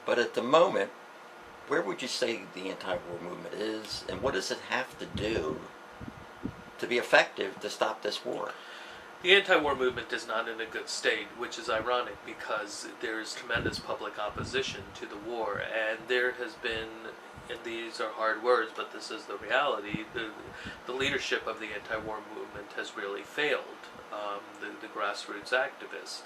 But at the moment, where would you say the anti-war movement is, and what does it have to do to be effective to stop this war? The anti-war movement is not in a good state, which is ironic because there is tremendous public opposition to the war, and there has been, and these are hard words, but this is the reality, the leadership of the anti-war movement has really failed, the grassroots activists.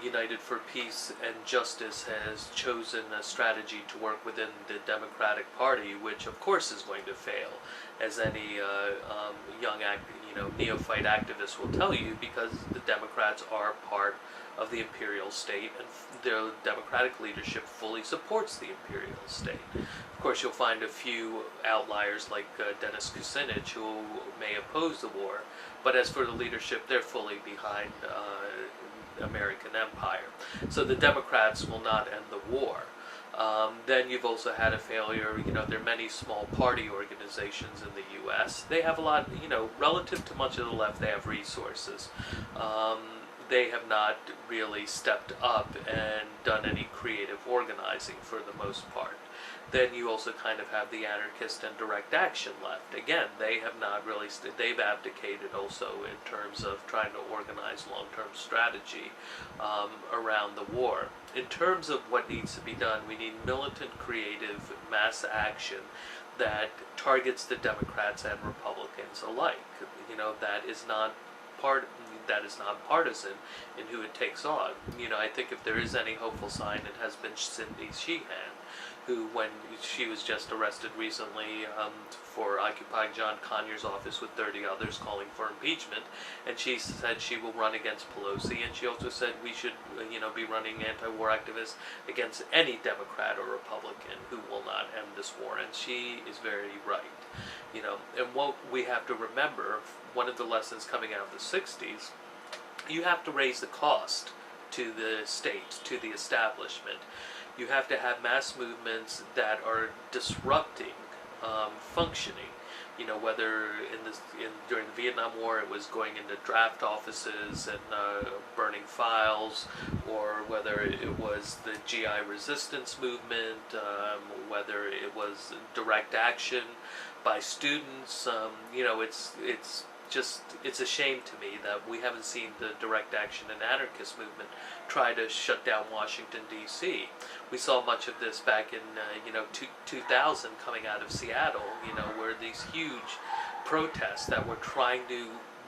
United for Peace and Justice has chosen a strategy to work within the Democratic Party, which of course is going to fail, as any neophyte activist will tell you, because the Democrats are part of the imperial state, and the Democratic leadership fully supports the imperial state. Of course, you'll find a few outliers like Dennis Kucinich who may oppose the war, but as for the leadership, they're fully behind American empire. So the Democrats will not end the war. Then you've also had a failure, there are many small party organizations in the U.S. They have a lot, relative to much of the left, they have resources. They have not really stepped up and done any creative organizing for the most part. Then you also kind of have the anarchist and direct action left. Again, they have not really, they've abdicated also in terms of trying to organize long-term strategy around the war. In terms of what needs to be done, we need militant, creative, mass action that targets the Democrats and Republicans alike. That is not partisan in who it takes on. I think if there is any hopeful sign, it has been Cindy Sheehan, who, when she was just arrested recently for occupying John Conyers' office with 30 others, calling for impeachment, and she said she will run against Pelosi, and she also said we should, be running anti-war activists against any Democrat or Republican who will not end this war, and she is very right. And what we have to remember, one of the lessons coming out of the 60s, you have to raise the cost to the state, to the establishment. You have to have mass movements that are disrupting functioning. Whether during the Vietnam War it was going into draft offices and burning files, or whether it was the GI resistance movement, whether it was direct action by students. It's a shame to me that we haven't seen the direct action and anarchist movement try to shut down Washington, D.C. We saw much of this back in 2000 coming out of Seattle, where these huge protests that were trying to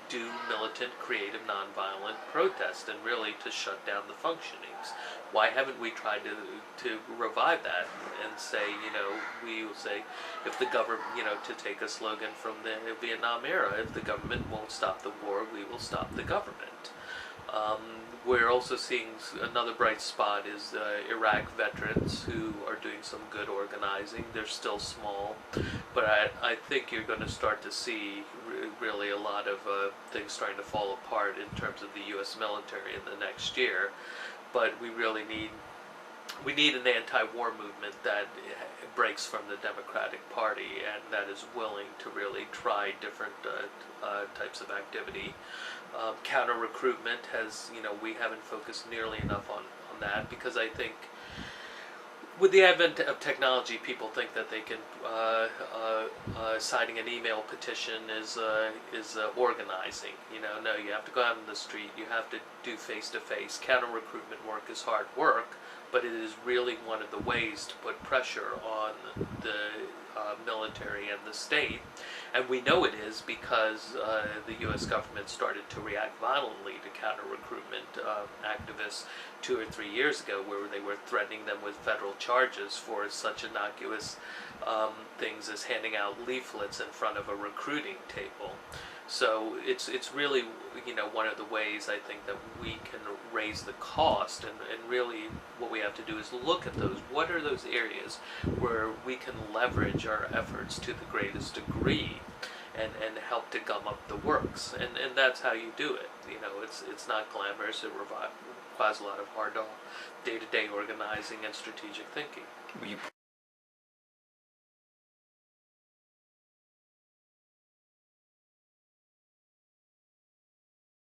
do militant, creative, nonviolent protest and really to shut down the functionings. Why haven't we tried to revive that and say, we will say, if the government, to take a slogan from the Vietnam era, if the government won't stop the war, we will stop the government. We're also seeing another bright spot is Iraq veterans who are doing some good organizing. They're still small, but I think you're going to start to see really a lot of things starting to fall apart in terms of the U.S. military in the next year. But we really need an anti-war movement that breaks from the Democratic Party and that is willing to really try different types of activity. Counter-recruitment has, we haven't focused nearly enough on that, because I think with the advent of technology, people think that they can, signing an email petition is organizing. No, you have to go out in the street, you have to do face-to-face. Counter-recruitment work is hard work, but it is really one of the ways to put pressure on the military and the state. And we know it is because the U.S. government started to react violently to counter-recruitment activists 2 or 3 years ago, where they were threatening them with federal charges for such innocuous things as handing out leaflets in front of a recruiting table. So it's really, one of the ways I think that we can raise the cost, and really what we have to do is look at those. What are those areas where we can leverage our efforts to the greatest degree and help to gum up the works? And that's how you do it. It's not glamorous. It requires a lot of hard day-to-day organizing and strategic thinking. You